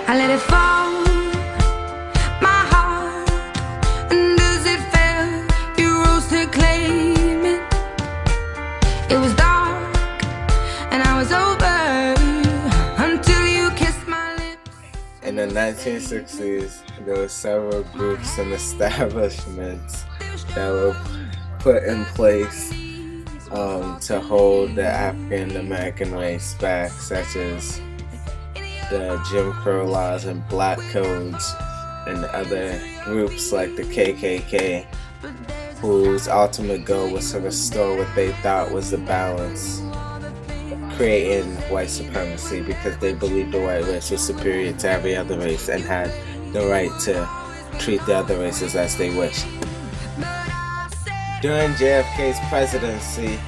I let it fall, my heart, and as it fell, you rose to claim it. It was dark, and I was over until you kissed my lips. In the 1960s, there were several groups and establishments that were put in place to hold the African American race back, such as the Jim Crow laws and black codes, and other groups like the KKK, whose ultimate goal was to restore what they thought was the balance, creating white supremacy, because they believed the white race was superior to every other race and had the right to treat the other races as they wished. During JFK's presidency,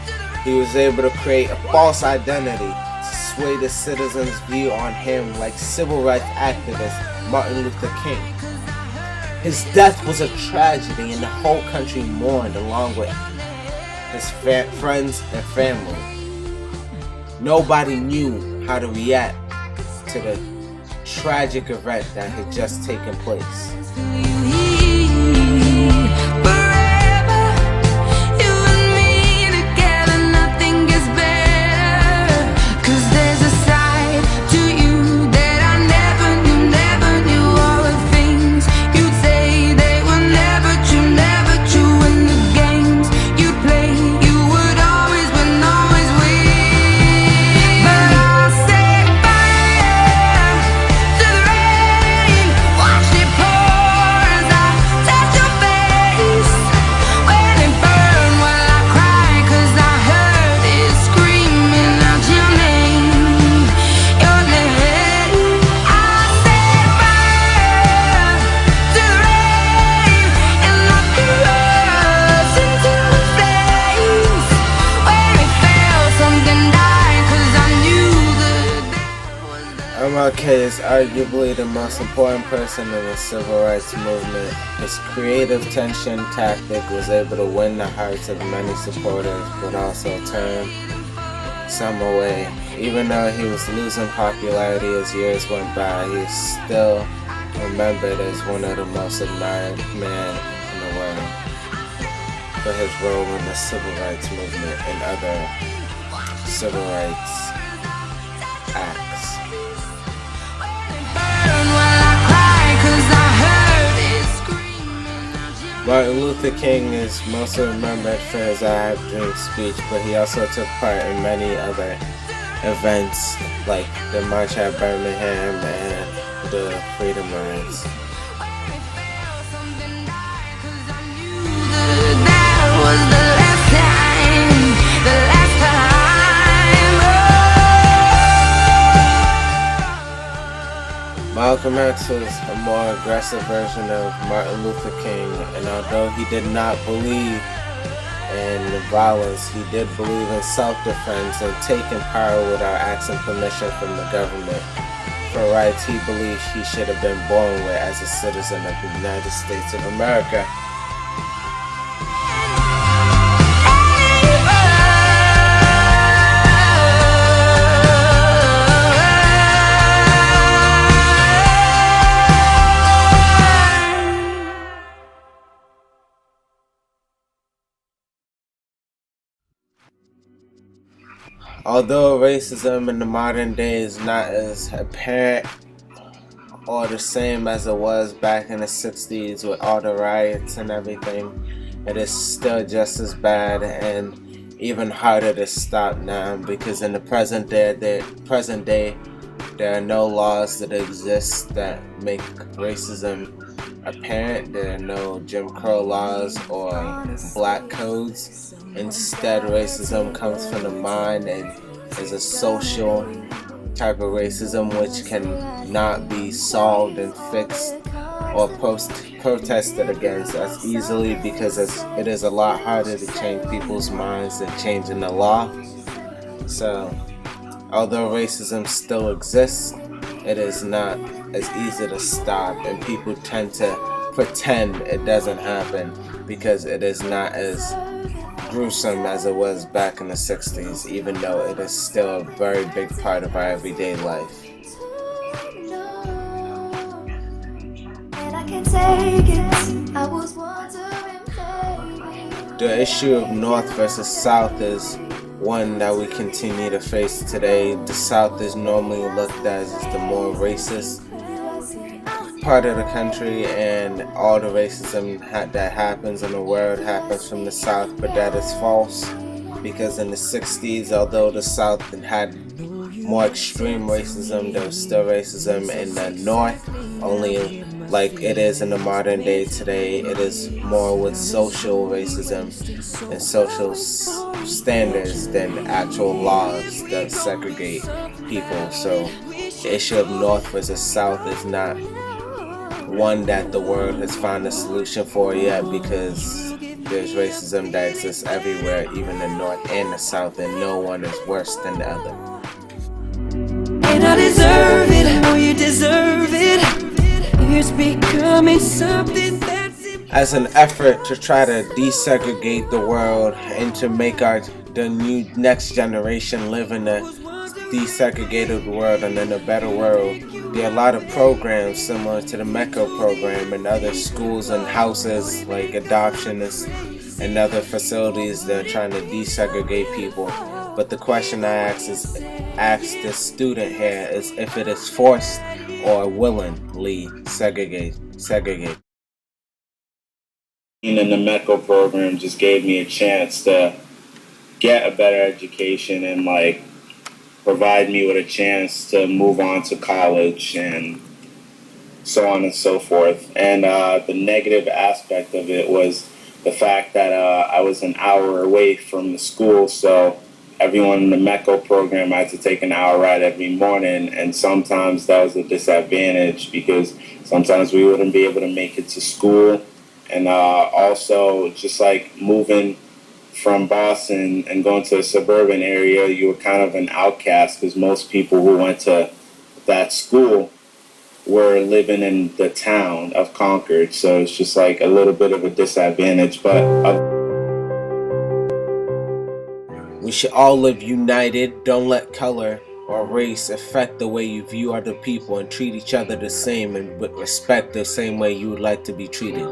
he was able to create a false identity to sway the citizens' view on him like civil rights activist Martin Luther King. His death was a tragedy and the whole country mourned along with his friends and family. Nobody knew how to react to the tragic event that had just taken place. MLK is arguably the most important person in the civil rights movement. His creative tension tactic was able to win the hearts of many supporters, but also turn some away. Even though he was losing popularity as years went by, he is still remembered as one of the most admired men in the world for his role in the civil rights movement and other civil rights acts. Martin Luther King is mostly remembered for his I Have Dreams speech, but he also took part in many other events like the March at Birmingham and the Freedom Rides. Malcolm X was a more aggressive version of Martin Luther King, and although he did not believe in violence, he did believe in self-defense and taking power without asking permission from the government for rights he believed he should have been born with as a citizen of the United States of America. Although racism in the modern day is not as apparent or the same as it was back in the 60s with all the riots and everything, it is still just as bad and even harder to stop now, because in the present day there are no laws that exist that make racism apparent. There are no Jim Crow laws or black codes. Instead, racism comes from the mind and is a social type of racism which cannot be solved and fixed or protested against as easily, because it is a lot harder to change people's minds than changing the law. So, although racism still exists, it is not as easy to stop, and people tend to pretend it doesn't happen because it is not as gruesome as it was back in the 60s, even though it is still a very big part of our everyday life. The issue of North versus South is one that we continue to face today. The South is normally looked at as the more racist part of the country, and all the racism that happens in the world happens from the South, but that is false, because in the 60s, although the South had more extreme racism, there was still racism in the North, only like it is in the modern day today. It is more with social racism and social standards than actual laws that segregate people. So the issue of North versus South is not one that the world has found a solution for yet, because there's racism that exists everywhere, even the North and the South, and no one is worse than the other. And I deserve it, I know you deserve it. It's becoming something that's as an effort to try to desegregate the world and to make the next generation live in a desegregated world and in a better world. There are a lot of programs similar to the MECO program and other schools and houses like adoptionists and other facilities that are trying to desegregate people. But the question I ask this student here is if it is forced or willingly segregate. And the MECO program just gave me a chance to get a better education and like provide me with a chance to move on to college and so on and so forth. And the negative aspect of it was the fact that I was an hour away from the school, so everyone in the MECO program had to take an hour ride every morning, and sometimes that was a disadvantage because sometimes we wouldn't be able to make it to school. And also just like moving from Boston and going to a suburban area, you were kind of an outcast because most people who went to that school were living in the town of Concord. So it's just like a little bit of a disadvantage. But we should all live united. Don't let color or race affect the way you view other people, and treat each other the same and with respect the same way you would like to be treated.